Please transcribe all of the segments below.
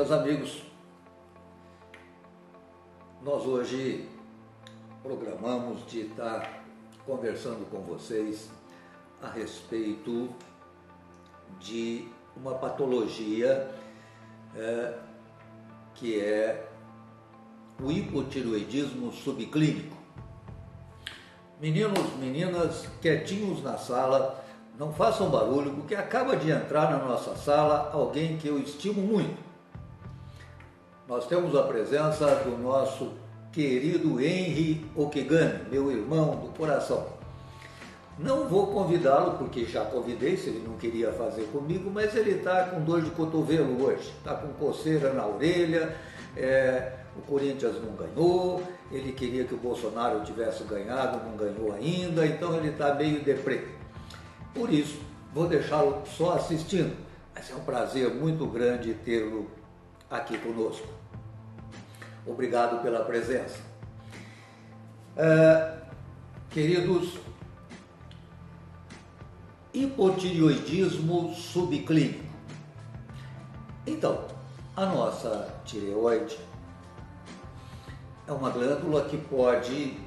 Meus amigos, nós hoje programamos de estar conversando com vocês a respeito de uma patologia que é o hipotireoidismo subclínico. Meninos, meninas, quietinhos na sala, não façam barulho, porque acaba de entrar na nossa sala alguém que eu estimo muito. Nós temos a presença do nosso querido Henry Okigami, meu irmão do coração. Não vou convidá-lo, porque já convidei, se ele não queria fazer comigo, mas ele está com dor de cotovelo hoje, está com coceira na orelha, o Corinthians não ganhou, ele queria que o Bolsonaro tivesse ganhado, não ganhou ainda, então ele está meio deprê. Por isso, vou deixá-lo só assistindo, mas é um prazer muito grande tê-lo aqui conosco. Obrigado pela presença. Queridos, hipotireoidismo subclínico. Então, a nossa tireoide é uma glândula que pode,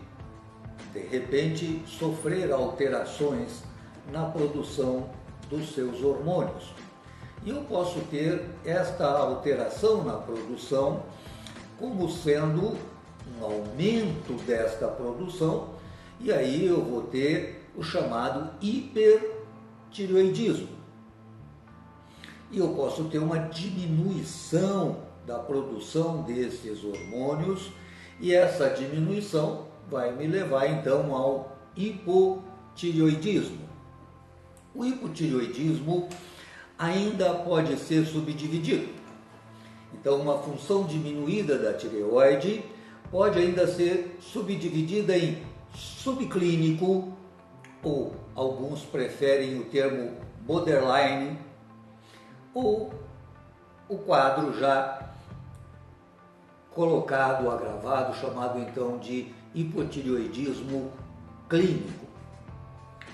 de repente, sofrer alterações na produção dos seus hormônios. E eu posso ter esta alteração na produção como sendo um aumento desta produção, e aí eu vou ter o chamado hipertireoidismo. E eu posso ter uma diminuição da produção desses hormônios, e essa diminuição vai me levar então ao hipotireoidismo. O hipotireoidismo ainda pode ser subdividido. Então, uma função diminuída da tireoide pode ainda ser subdividida em subclínico, ou alguns preferem o termo borderline, ou o quadro já colocado, agravado, chamado então de hipotireoidismo clínico.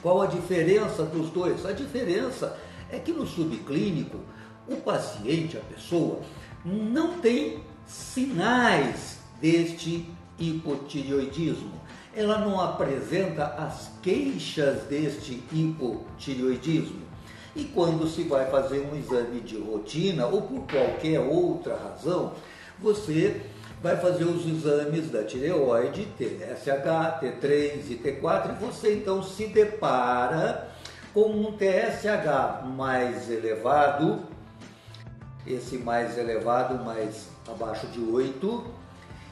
Qual a diferença dos dois? A diferença é que no subclínico, o paciente, a pessoa, não tem sinais deste hipotireoidismo. Ela não apresenta as queixas deste hipotireoidismo. E quando se vai fazer um exame de rotina, ou por qualquer outra razão, você vai fazer os exames da tireoide, TSH, T3 e T4, e você então se depara com um TSH mais elevado, esse mais elevado, mais abaixo de 8,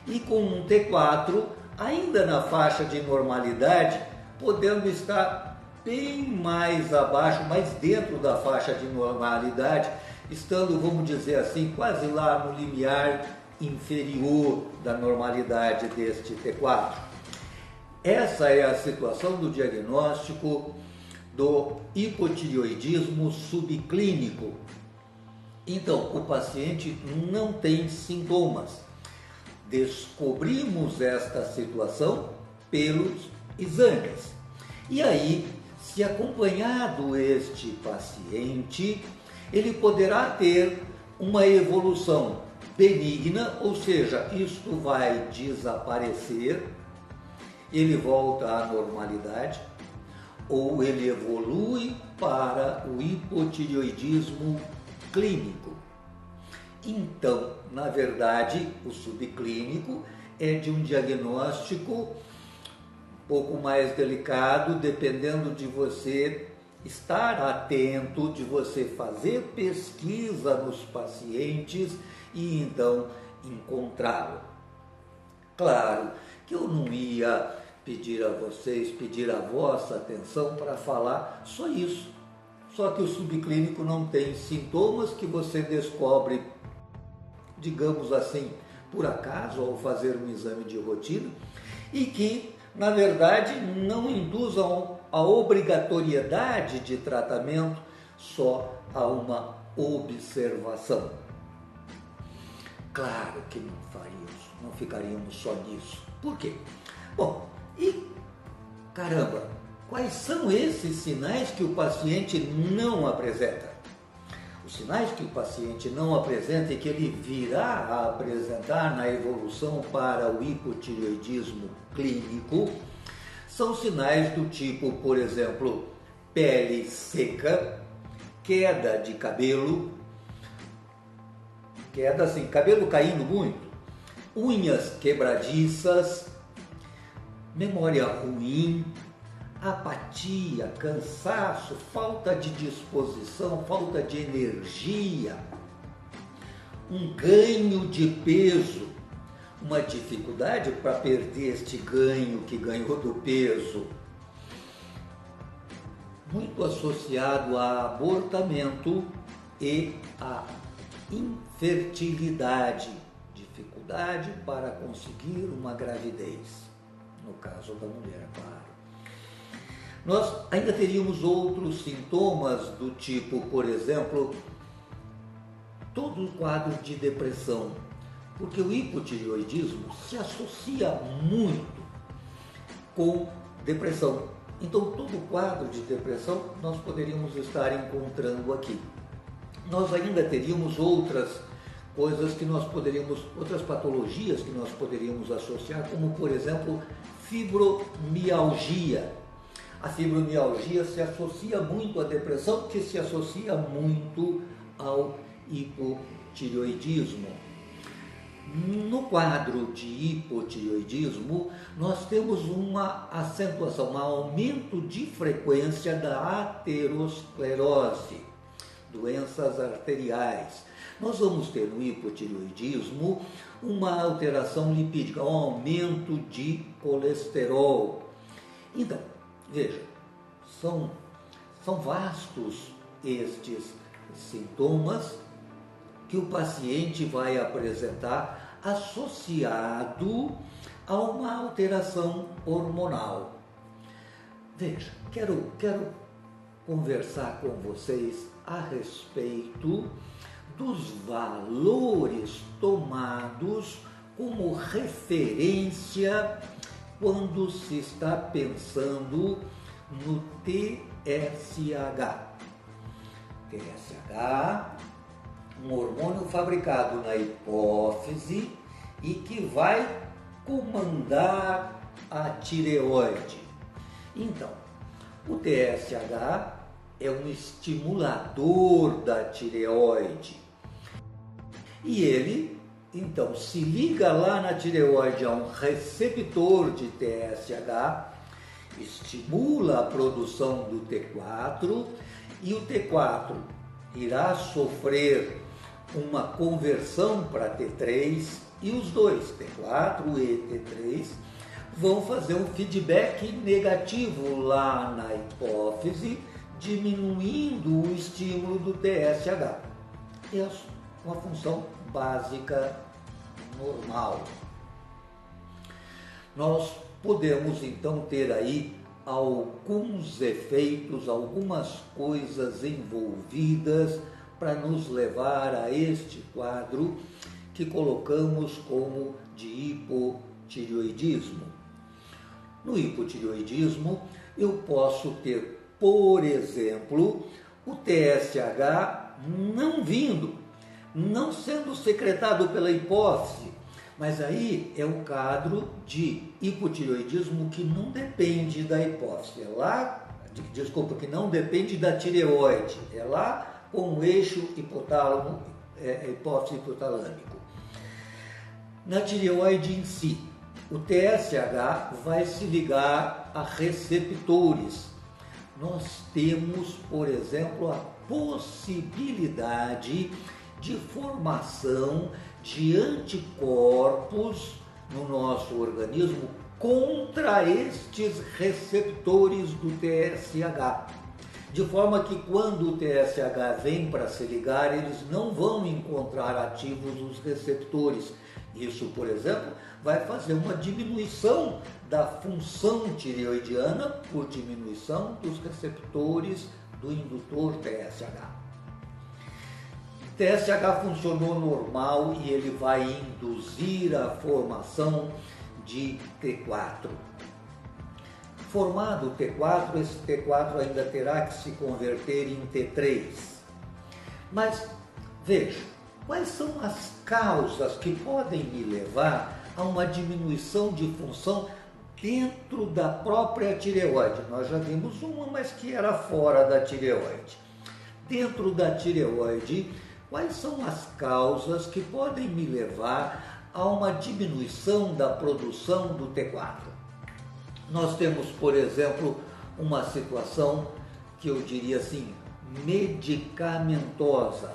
e com um T4 ainda na faixa de normalidade, podendo estar bem mais abaixo, mais dentro da faixa de normalidade, estando, vamos dizer assim, quase lá no limiar inferior da normalidade deste T4. Essa é a situação do diagnóstico do hipotireoidismo subclínico. Então, o paciente não tem sintomas. Descobrimos esta situação pelos exames. E aí, se acompanhado este paciente, ele poderá ter uma evolução benigna, ou seja, isto vai desaparecer, ele volta à normalidade, ou ele evolui para o hipotireoidismo clínico. Então, na verdade, o subclínico é de um diagnóstico um pouco mais delicado, dependendo de você estar atento, de você fazer pesquisa nos pacientes e então encontrá-lo. Claro que eu não ia pedir a vocês, pedir a vossa atenção para falar só isso. Só que o subclínico não tem sintomas que você descobre, digamos assim, por acaso, ao fazer um exame de rotina, e que, na verdade, não induzam a obrigatoriedade de tratamento, só a uma observação. Claro que não faríamos, não ficaríamos só nisso. Por quê? Bom, e caramba, quais são esses sinais que o paciente não apresenta? Os sinais que o paciente não apresenta e que ele virá a apresentar na evolução para o hipotireoidismo clínico são sinais do tipo, por exemplo, pele seca, queda de cabelo, queda assim, cabelo caindo muito, unhas quebradiças, memória ruim, apatia, cansaço, falta de disposição, falta de energia, um ganho de peso, uma dificuldade para perder este ganho que ganhou do peso, muito associado a abortamento e a infertilidade, dificuldade para conseguir uma gravidez, no caso da mulher, claro. Nós ainda teríamos outros sintomas do tipo, por exemplo, todo o quadro de depressão, porque o hipotireoidismo se associa muito com depressão. Então, todo o quadro de depressão nós poderíamos estar encontrando aqui. Nós ainda teríamos outras coisas que nós poderíamos, outras patologias que nós poderíamos associar, como, por exemplo, fibromialgia. A fibromialgia se associa muito à depressão, que se associa muito ao hipotireoidismo. No quadro de hipotireoidismo, nós temos uma acentuação, um aumento de frequência da aterosclerose, doenças arteriais. Nós vamos ter no hipotireoidismo uma alteração lipídica, um aumento de colesterol. Então, veja, são vastos estes sintomas que o paciente vai apresentar associado a uma alteração hormonal. Veja, quero conversar com vocês a respeito dos valores tomados como referência quando se está pensando no TSH. TSH, um hormônio fabricado na hipófise e que vai comandar a tireoide. Então, o TSH é um estimulador da tireoide e ele, então, se liga lá na tireoide a um receptor de TSH, estimula a produção do T4 e o T4 irá sofrer uma conversão para T3 e os dois, T4 e T3, vão fazer um feedback negativo lá na hipófise, diminuindo o estímulo do TSH. É uma função básica normal. Nós podemos então ter aí alguns efeitos, algumas coisas envolvidas para nos levar a este quadro que colocamos como de hipotireoidismo. No hipotireoidismo, eu posso ter, por exemplo, o TSH não sendo secretado pela hipófise, mas aí é um quadro de hipotireoidismo que não depende da hipófise, que não depende da tireoide, é lá com o eixo hipotálamo, hipófise hipotalâmico. Na tireoide em si, o TSH vai se ligar a receptores. Nós temos, por exemplo, a possibilidade de formação de anticorpos no nosso organismo contra estes receptores do TSH. De forma que quando o TSH vem para se ligar, eles não vão encontrar ativos os receptores. Isso, por exemplo, vai fazer uma diminuição da função tireoidiana por diminuição dos receptores do indutor TSH. O TSH funcionou normal e ele vai induzir a formação de T4. Formado o T4, esse T4 ainda terá que se converter em T3. Mas veja, quais são as causas que podem me levar a uma diminuição de função dentro da própria tireoide? Nós já vimos uma, mas que era fora da tireoide. Dentro da tireoide, quais são as causas que podem me levar a uma diminuição da produção do T4? Nós temos, por exemplo, uma situação que eu diria assim, medicamentosa.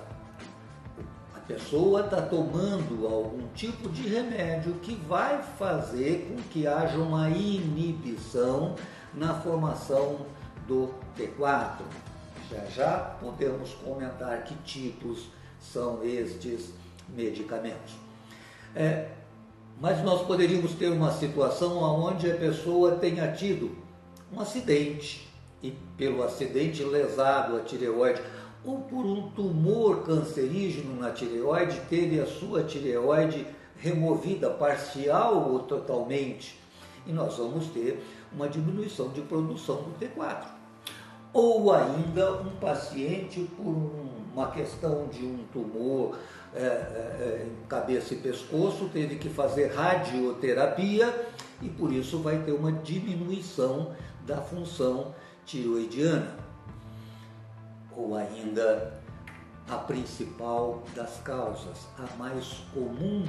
A pessoa está tomando algum tipo de remédio que vai fazer com que haja uma inibição na formação do T4. Já podemos comentar que tipos são estes medicamentos. Mas nós poderíamos ter uma situação onde a pessoa tenha tido um acidente e pelo acidente lesado a tireoide, ou por um tumor cancerígeno na tireoide, teve a sua tireoide removida parcial ou totalmente, e nós vamos ter uma diminuição de produção do T4. Ou ainda um paciente por uma questão de um tumor em cabeça e pescoço, teve que fazer radioterapia e por isso vai ter uma diminuição da função tireoidiana. Ou ainda a principal das causas, a mais comum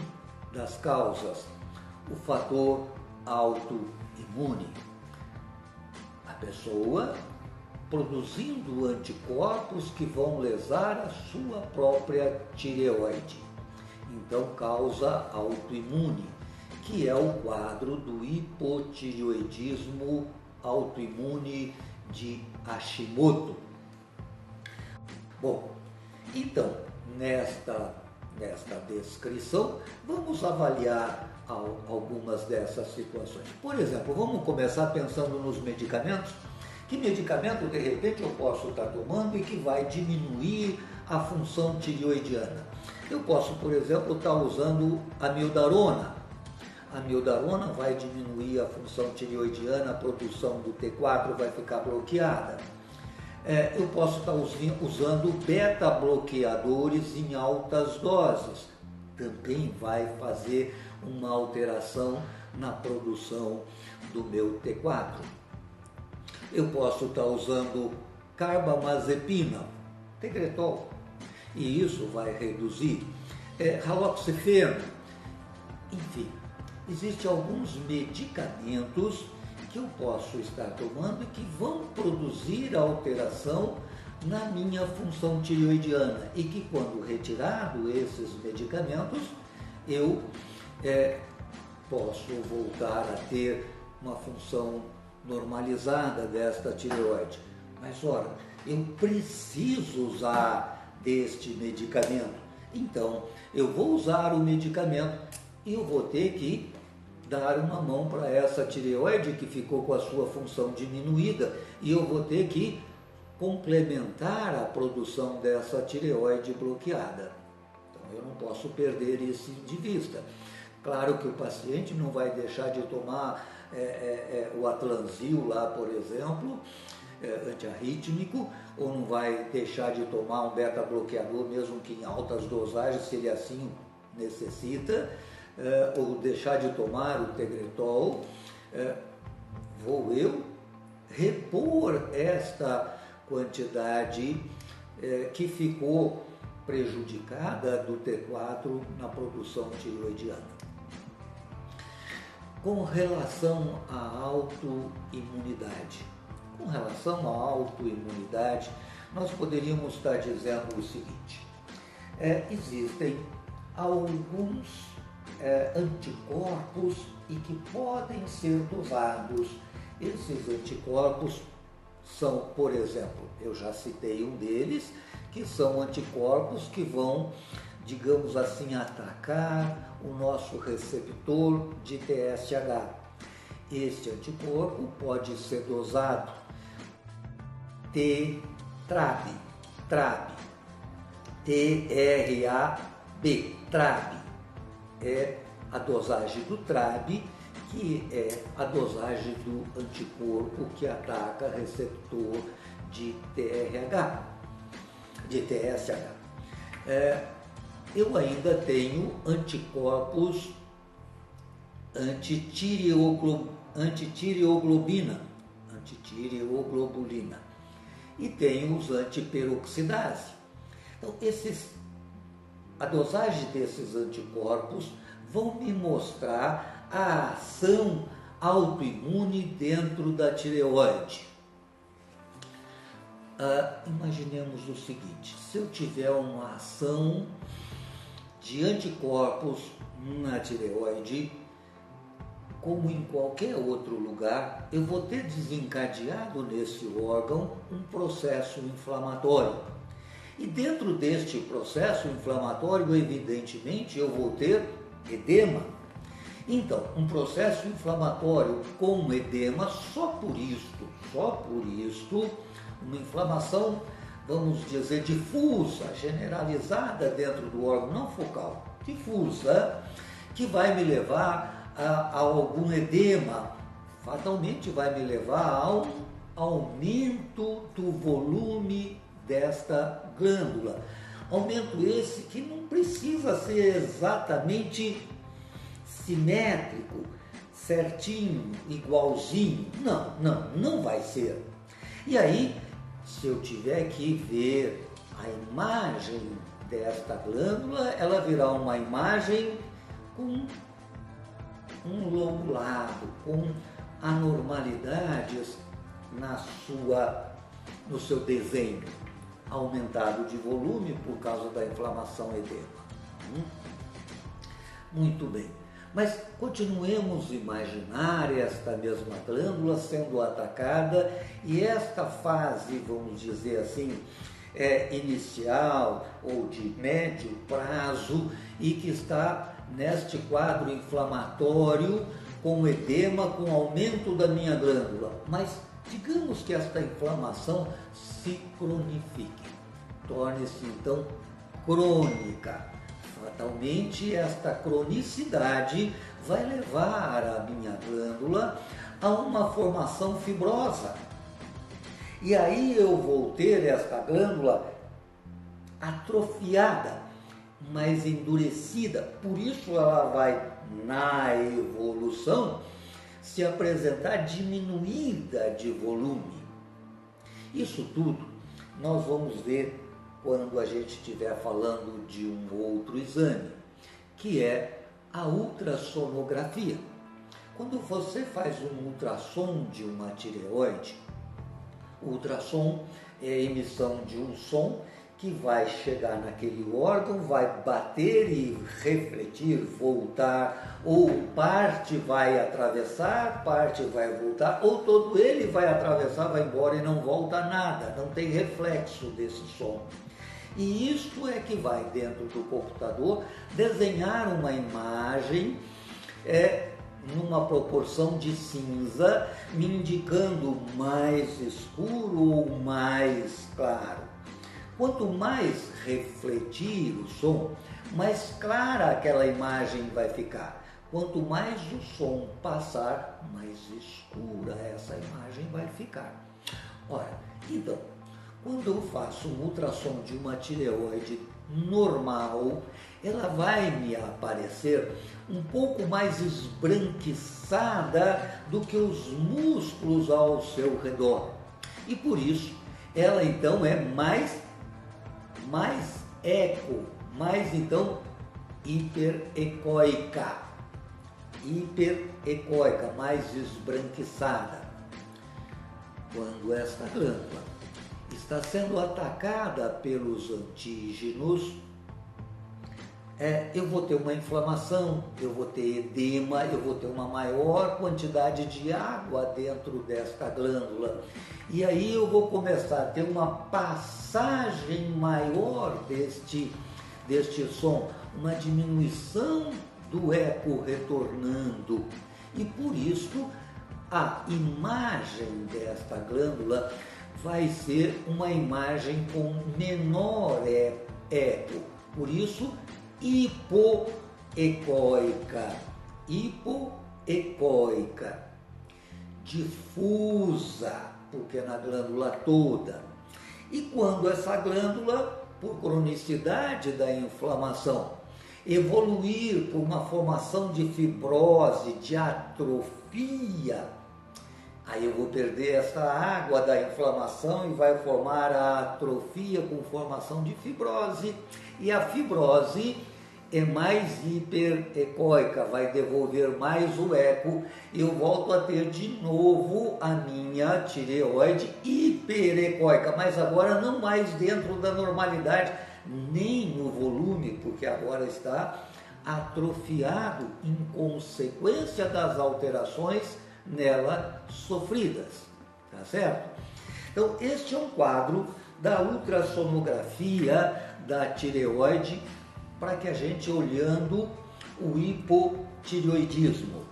das causas, o fator autoimune. A pessoa produzindo anticorpos que vão lesar a sua própria tireoide. Então causa autoimune, que é o quadro do hipotireoidismo autoimune de Hashimoto. Bom, então, nesta descrição, vamos avaliar algumas dessas situações. Por exemplo, vamos começar pensando nos medicamentos. Que medicamento, de repente, eu posso estar tomando e que vai diminuir a função tireoidiana? Eu posso, por exemplo, estar usando amiodarona. A amiodarona vai diminuir a função tireoidiana, a produção do T4 vai ficar bloqueada. Eu posso estar usando beta-bloqueadores em altas doses. Também vai fazer uma alteração na produção do meu T4. Eu posso estar usando carbamazepina, Tegretol, e isso vai reduzir. Haloxifeno, enfim, existem alguns medicamentos que eu posso estar tomando e que vão produzir alteração na minha função tireoidiana e que, quando retirado esses medicamentos, eu posso voltar a ter uma função normalizada desta tireoide. Mas, ora, eu preciso usar deste medicamento. Então, eu vou usar o medicamento e eu vou ter que dar uma mão para essa tireoide que ficou com a sua função diminuída e eu vou ter que complementar a produção dessa tireoide bloqueada. Então, eu não posso perder isso de vista. Claro que o paciente não vai deixar de tomar o Atlanzil lá, por exemplo, antiarrítmico, ou não vai deixar de tomar um beta-bloqueador, mesmo que em altas dosagens, se ele assim necessita, ou deixar de tomar o Tegretol. Vou eu repor esta quantidade que ficou prejudicada do T4 na produção tireoidiana. Com relação à autoimunidade. Com relação à autoimunidade, nós poderíamos estar dizendo o seguinte: existem alguns anticorpos e que podem ser dosados. Esses anticorpos são, por exemplo, eu já citei um deles, que são anticorpos que vão, digamos assim, atacar o nosso receptor de TSH. Este anticorpo pode ser dosado TRAB, T-R-A-B, TRAB. É a dosagem do TRAB, que é a dosagem do anticorpo que ataca receptor de TSH. eu ainda tenho anticorpos antitireoglobulina e tenho os antiperoxidase. Então, a dosagem desses anticorpos vão me mostrar a ação autoimune dentro da tireoide. Imaginemos o seguinte: se eu tiver uma ação de anticorpos na tireoide, como em qualquer outro lugar, eu vou ter desencadeado nesse órgão um processo inflamatório. E dentro deste processo inflamatório, evidentemente, eu vou ter edema. Então, um processo inflamatório com edema, só por isto, uma inflamação, vamos dizer, difusa, generalizada dentro do órgão, não focal, difusa, que vai me levar a algum edema, fatalmente vai me levar a um aumento do volume desta glândula. Aumento esse que não precisa ser exatamente simétrico, certinho, igualzinho. Não vai ser. E aí, se eu tiver que ver a imagem desta glândula, ela virá uma imagem com um lobulado, com anormalidades no seu desenho, aumentado de volume por causa da inflamação edema. Muito bem, mas continuemos a imaginar esta mesma glândula sendo atacada e esta fase, vamos dizer assim, inicial ou de médio prazo e que está neste quadro inflamatório com edema, com aumento da minha glândula. Mas digamos que esta inflamação se cronifique, torne-se então crônica. Fatalmente, esta cronicidade vai levar a minha glândula a uma formação fibrosa. E aí eu vou ter esta glândula atrofiada, mais endurecida. Por isso ela vai, na evolução, se apresentar diminuída de volume. Isso tudo nós vamos ver quando a gente estiver falando de um outro exame, que é a ultrassonografia. Quando você faz um ultrassom de uma tireoide, o ultrassom é a emissão de um som que vai chegar naquele órgão, vai bater e refletir, voltar, ou parte vai atravessar, parte vai voltar, ou todo ele vai atravessar, vai embora e não volta nada, não tem reflexo desse som. E isto é que vai, dentro do computador, desenhar uma imagem numa proporção de cinza, me indicando mais escuro ou mais claro. Quanto mais refletir o som, mais clara aquela imagem vai ficar. Quanto mais o som passar, mais escura essa imagem vai ficar. Ora, então, quando eu faço um ultrassom de uma tireoide normal, ela vai me aparecer um pouco mais esbranquiçada do que os músculos ao seu redor. E por isso, ela então é mais então hiperecóica, mais esbranquiçada. Quando esta glândula está sendo atacada pelos antígenos, eu vou ter uma inflamação, eu vou ter edema, eu vou ter uma maior quantidade de água dentro desta glândula. E aí eu vou começar a ter uma passagem maior deste som, uma diminuição do eco retornando. E por isso a imagem desta glândula vai ser uma imagem com menor eco. Por isso, hipoecóica, difusa, porque é na glândula toda. E quando essa glândula por cronicidade da inflamação, evoluir por uma formação de fibrose, de atrofia, aí eu vou perder essa água da inflamação e vai formar a atrofia com formação de fibrose. E a fibrose é mais hiperecóica, vai devolver mais o eco e eu volto a ter de novo a minha tireoide hiperecóica, mas agora não mais dentro da normalidade, nem no volume, porque agora está atrofiado em consequência das alterações nela sofridas, tá certo? Então este é um quadro da ultrassonografia da tireoide, para que a gente olhando o hipotireoidismo.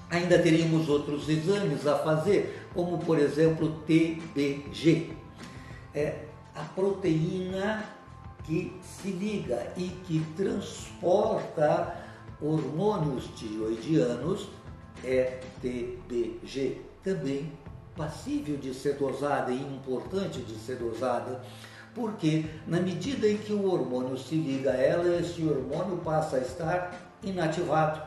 Ainda teríamos outros exames a fazer, como por exemplo TBG, a proteína que se liga e que transporta hormônios tireoidianos, é TBG, também passível de ser dosada e importante de ser dosada, porque na medida em que o hormônio se liga a ela, esse hormônio passa a estar inativado.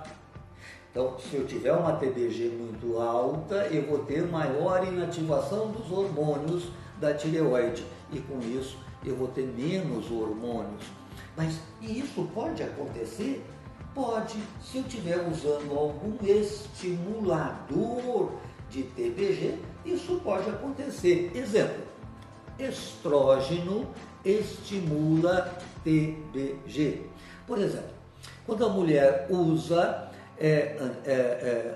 Então, se eu tiver uma TBG muito alta, eu vou ter maior inativação dos hormônios da tireoide e com isso eu vou ter menos hormônios. Mas isso pode acontecer? Pode, se eu estiver usando algum estimulador de TBG, isso pode acontecer. Exemplo: estrógeno estimula TBG. Por exemplo, quando a mulher usa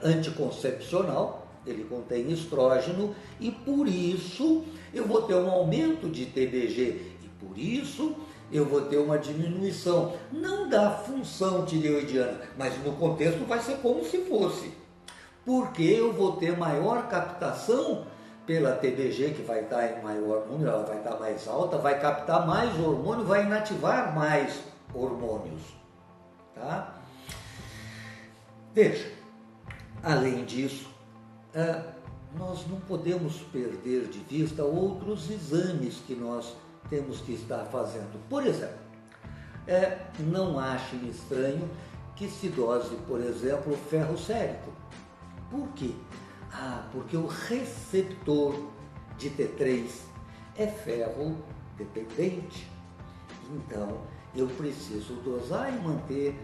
anticoncepcional, ele contém estrógeno e por isso eu vou ter um aumento de TBG e por isso eu vou ter uma diminuição, não da função tireoidiana, mas no contexto vai ser como se fosse, porque eu vou ter maior captação pela TBG, que vai estar em maior número, ela vai estar mais alta, vai captar mais hormônio, vai inativar mais hormônios, tá? Veja, além disso, nós não podemos perder de vista outros exames que nós temos que estar fazendo. Por exemplo, não achem estranho que se dose, por exemplo, ferro sérico. Por quê? Porque o receptor de T3 é ferro dependente. Então, eu preciso dosar e manter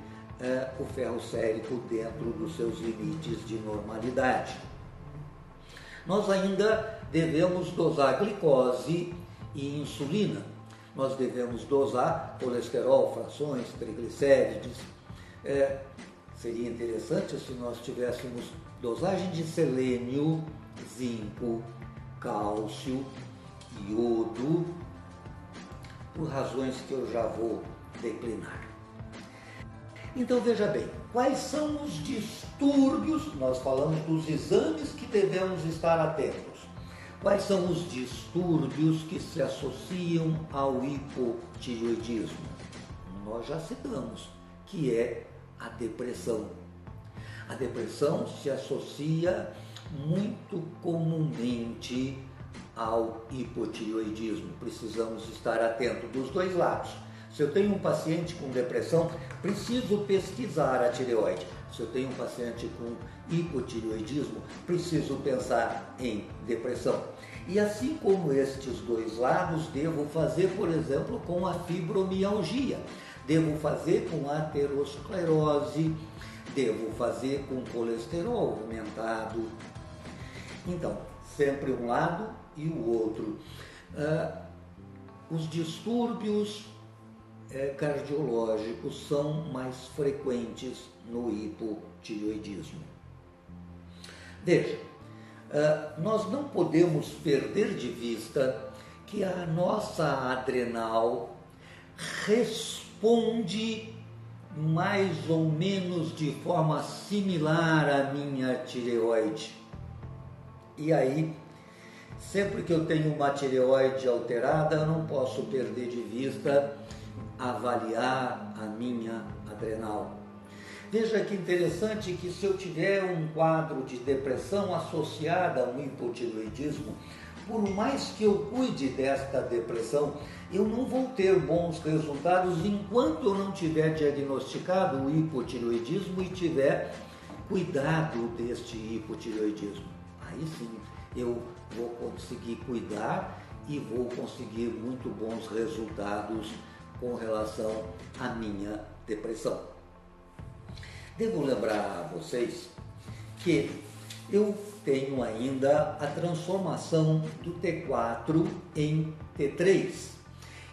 o ferro sérico dentro dos seus limites de normalidade. Nós ainda devemos dosar glicose e insulina. Nós devemos dosar colesterol, frações, triglicérides. Seria interessante se nós tivéssemos dosagem de selênio, zinco, cálcio, iodo, por razões que eu já vou declinar. Então veja bem, quais são os distúrbios, nós falamos dos exames que devemos estar atentos. Quais são os distúrbios que se associam ao hipotireoidismo? Nós já citamos, que é a depressão. A depressão se associa muito comumente ao hipotireoidismo. Precisamos estar atentos dos dois lados. Se eu tenho um paciente com depressão, preciso pesquisar a tireoide. Se eu tenho um paciente com hipotireoidismo, preciso pensar em depressão. E assim como estes dois lados, devo fazer, por exemplo, com a fibromialgia, devo fazer com a aterosclerose, devo fazer com colesterol aumentado. Então, sempre um lado e o outro. Os distúrbios cardiológicos são mais frequentes no hipotireoidismo. Veja, nós não podemos perder de vista que a nossa adrenal responde mais ou menos de forma similar à minha tireoide. E aí, sempre que eu tenho uma tireoide alterada, eu não posso perder de vista avaliar a minha adrenal. Veja que interessante que se eu tiver um quadro de depressão associada a um hipotireoidismo, por mais que eu cuide desta depressão, eu não vou ter bons resultados enquanto eu não tiver diagnosticado o hipotireoidismo e tiver cuidado deste hipotireoidismo. Aí sim eu vou conseguir cuidar e vou conseguir muito bons resultados com relação à minha depressão. Devo lembrar a vocês que eu tenho ainda a transformação do T4 em T3.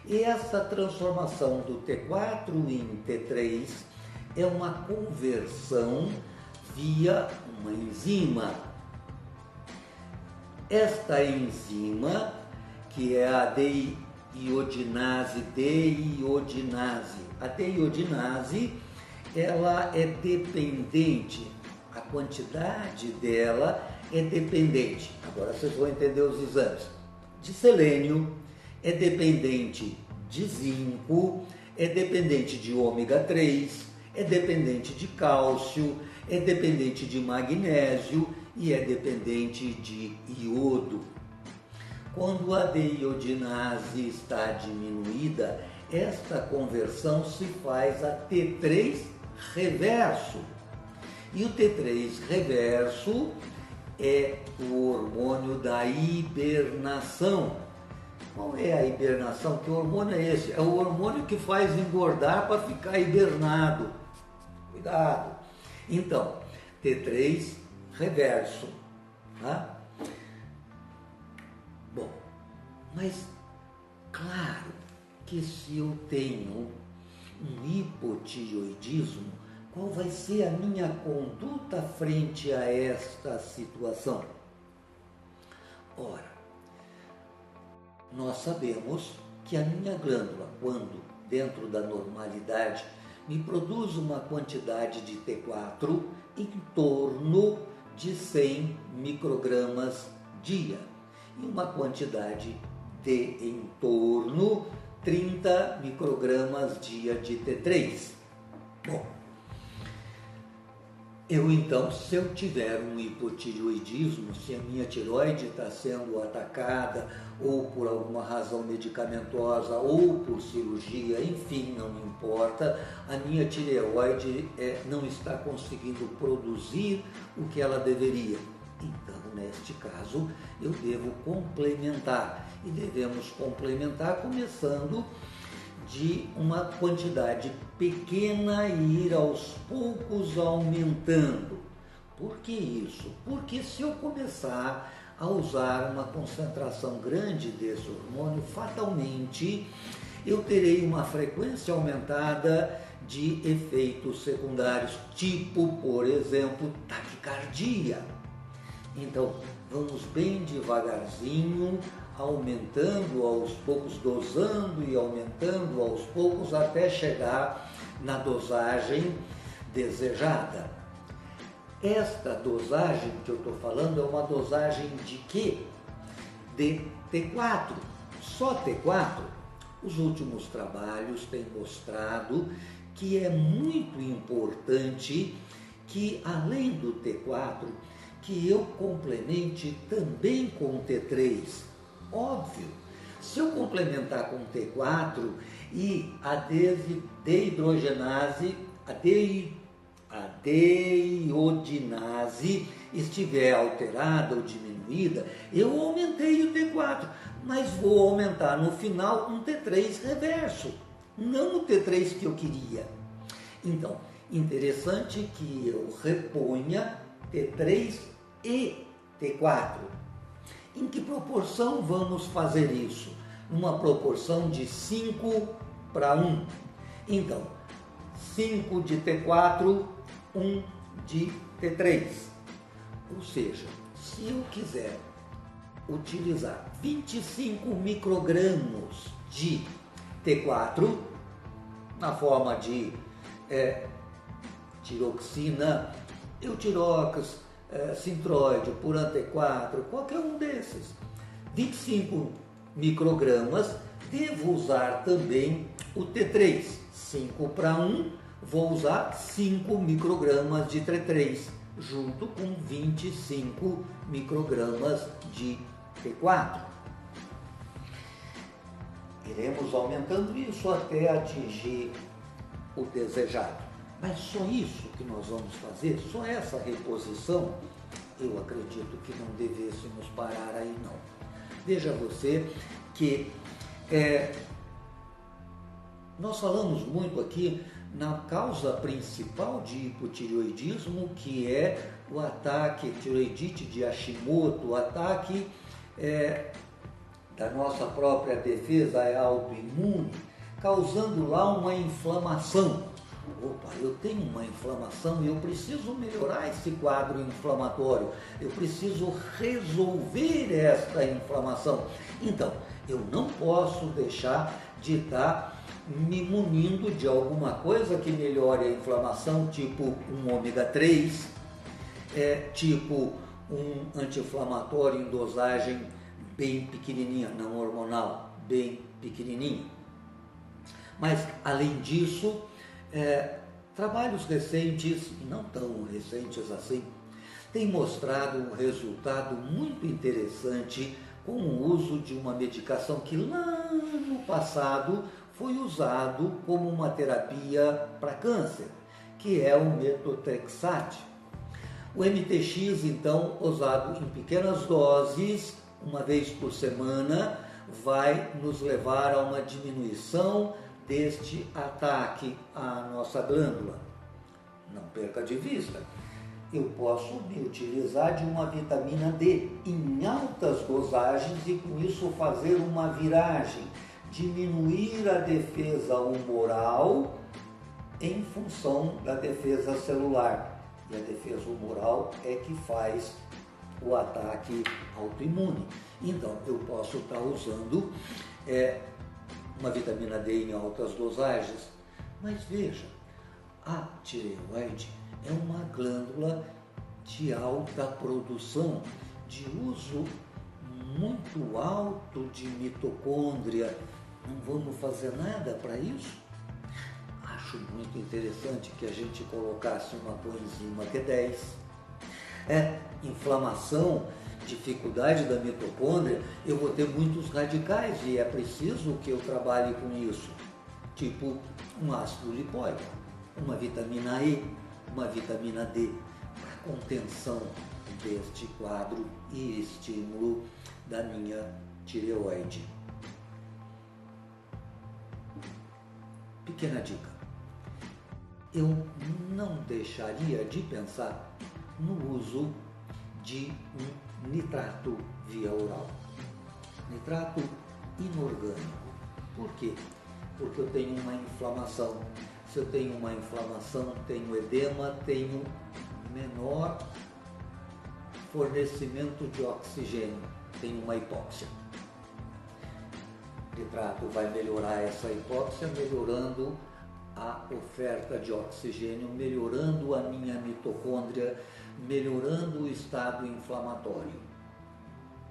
E essa transformação do T4 em T3 é uma conversão via uma enzima. Esta enzima, que é a deiodinase, a deiodinase, ela é dependente, a quantidade dela é dependente, agora vocês vão entender os exames, de selênio, é dependente de zinco, é dependente de ômega 3, é dependente de cálcio, é dependente de magnésio e é dependente de iodo. Quando a deiodinase está diminuída, esta conversão se faz a T3 reverso. E o T3 reverso é o hormônio da hibernação. Qual é a hibernação? Que hormônio é esse? É o hormônio que faz engordar para ficar hibernado. Cuidado! Então, T3 reverso. Tá? Bom, mas claro que se eu tenho um hipotireoidismo, qual vai ser a minha conduta frente a esta situação? Ora, nós sabemos que a minha glândula, quando dentro da normalidade, me produz uma quantidade de T4 em torno de 100 microgramas dia e uma quantidade de em torno 30 microgramas dia de T3. Bom, então, se eu tiver um hipotireoidismo, se a minha tireoide está sendo atacada, ou por alguma razão medicamentosa, ou por cirurgia, enfim, não importa, a minha tireoide não está conseguindo produzir o que ela deveria. Então, neste caso, eu devo complementar. E devemos complementar começando de uma quantidade pequena e ir aos poucos aumentando. Por que isso? Porque se eu começar a usar uma concentração grande desse hormônio, fatalmente eu terei uma frequência aumentada de efeitos secundários, tipo, por exemplo, taquicardia. Então, vamos bem devagarzinho, aumentando aos poucos, dosando e aumentando aos poucos até chegar na dosagem desejada. Esta dosagem que eu estou falando é uma dosagem de quê? De T4. Só T4. Os últimos trabalhos têm mostrado que é muito importante que, além do T4, que eu complemente também com o T3. Óbvio, se eu complementar com T4 e a dehidrogenase, a deiodinase estiver alterada ou diminuída, eu aumentei o T4, mas vou aumentar no final um T3 reverso, não o T3 que eu queria. Então, interessante que eu reponha T3 e T4. Em que proporção vamos fazer isso? Numa proporção de 5 para 1. Então, 5 de T4, 1 de T3. Ou seja, se eu quiser utilizar 25 microgramas de T4, na forma de tiroxina, eutirox, Sintroide, Puran T4, qualquer um desses, 25 microgramas, devo usar também o T3, 5 para 1, vou usar 5 microgramas de T3, junto com 25 microgramas de T4. Iremos aumentando isso até atingir o desejado. Mas só isso que nós vamos fazer, só essa reposição, eu acredito que não devêssemos parar aí não. Veja você que nós falamos muito aqui na causa principal de hipotireoidismo, que é o ataque tireoidite de Hashimoto, o ataque da nossa própria defesa autoimune, causando lá uma inflamação. Opa, eu tenho uma inflamação e eu preciso melhorar esse quadro inflamatório, eu preciso resolver esta inflamação. Então, eu não posso deixar de estar me munindo de alguma coisa que melhore a inflamação, tipo um ômega 3, tipo um anti-inflamatório em dosagem bem pequenininha, não hormonal, bem pequenininha. Mas, além disso, trabalhos recentes, não tão recentes assim, têm mostrado um resultado muito interessante com o uso de uma medicação que lá no passado foi usado como uma terapia para câncer, que é o metotrexate. O MTX, então, usado em pequenas doses, uma vez por semana, vai nos levar a uma diminuição deste ataque à nossa glândula. Não perca de vista, eu posso me utilizar de uma vitamina D em altas dosagens e com isso fazer uma viragem, diminuir a defesa humoral em função da defesa celular. E a defesa humoral é que faz o ataque autoimune. Então, eu posso estar usando uma vitamina D em altas dosagens, mas veja, a tireoide é uma glândula de alta produção, de uso muito alto de mitocôndria. Não vamos fazer nada para isso? Acho muito interessante que a gente colocasse uma coenzima Q10. Inflamação, dificuldade da mitocôndria, eu vou ter muitos radicais e é preciso que eu trabalhe com isso, tipo um ácido lipóico, uma vitamina E, uma vitamina D, para contenção deste quadro e estímulo da minha tireoide. Pequena dica, eu não deixaria de pensar no uso de um nitrato via oral. Nitrato inorgânico. Por quê? Porque eu tenho uma inflamação. Se eu tenho uma inflamação, tenho edema, tenho menor fornecimento de oxigênio, tenho uma hipóxia. Nitrato vai melhorar essa hipóxia, melhorando a oferta de oxigênio, melhorando a minha mitocôndria, melhorando o estado inflamatório.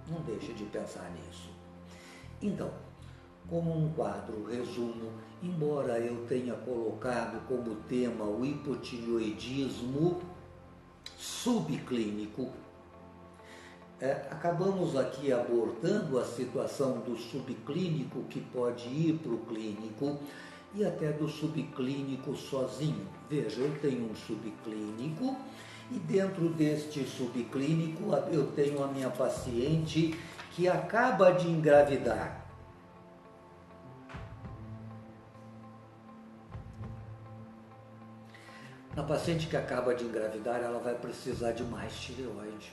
Não deixe de pensar nisso. Então, como um quadro resumo, embora eu tenha colocado como tema o hipotireoidismo subclínico, acabamos aqui abordando a situação do subclínico que pode ir para o clínico e até do subclínico sozinho. Veja, eu tenho um subclínico e dentro deste subclínico eu tenho a minha paciente que acaba de engravidar. Na paciente que acaba de engravidar, ela vai precisar de mais tireoide.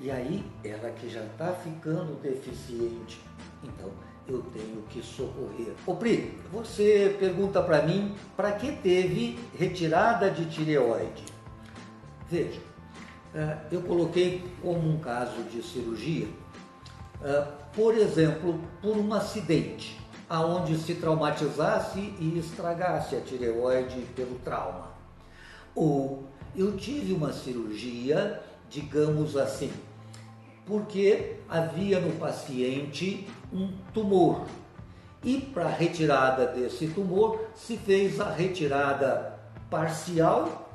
E aí, ela que já está ficando deficiente, então eu tenho que socorrer. Ô Pri, você pergunta para mim, para que teve retirada de tireoide? Veja, eu coloquei como um caso de cirurgia, por exemplo, por um acidente, aonde se traumatizasse e estragasse a tireoide pelo trauma. Ou eu tive uma cirurgia, digamos assim, porque havia no paciente um tumor. E para a retirada desse tumor, se fez a retirada parcial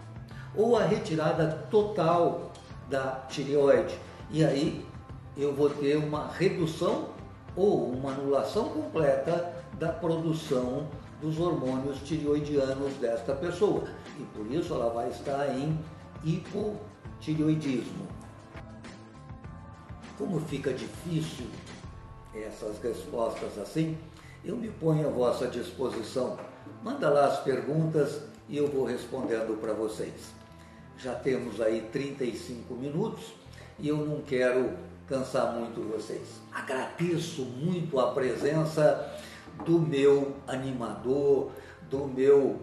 ou a retirada total da tireoide. E aí eu vou ter uma redução ou uma anulação completa da produção dos hormônios tireoidianos desta pessoa. E por isso ela vai estar em hipotireoidismo. Como fica difícil essas respostas assim, eu me ponho à vossa disposição. Manda lá as perguntas e eu vou respondendo para vocês. Já temos aí 35 minutos e eu não quero cansar muito vocês. Agradeço muito a presença do meu animador, do meu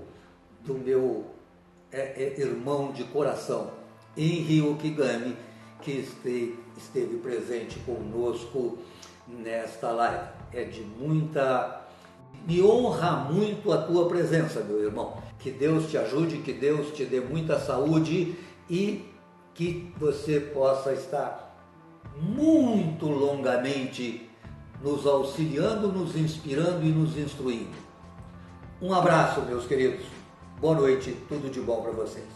irmão de coração, Henri Okigami, que esteve presente conosco nesta live. Me honra muito a tua presença, meu irmão. Que Deus te ajude, que Deus te dê muita saúde e que você possa estar muito longamente nos auxiliando, nos inspirando e nos instruindo. Um abraço, meus queridos. Boa noite, tudo de bom para vocês.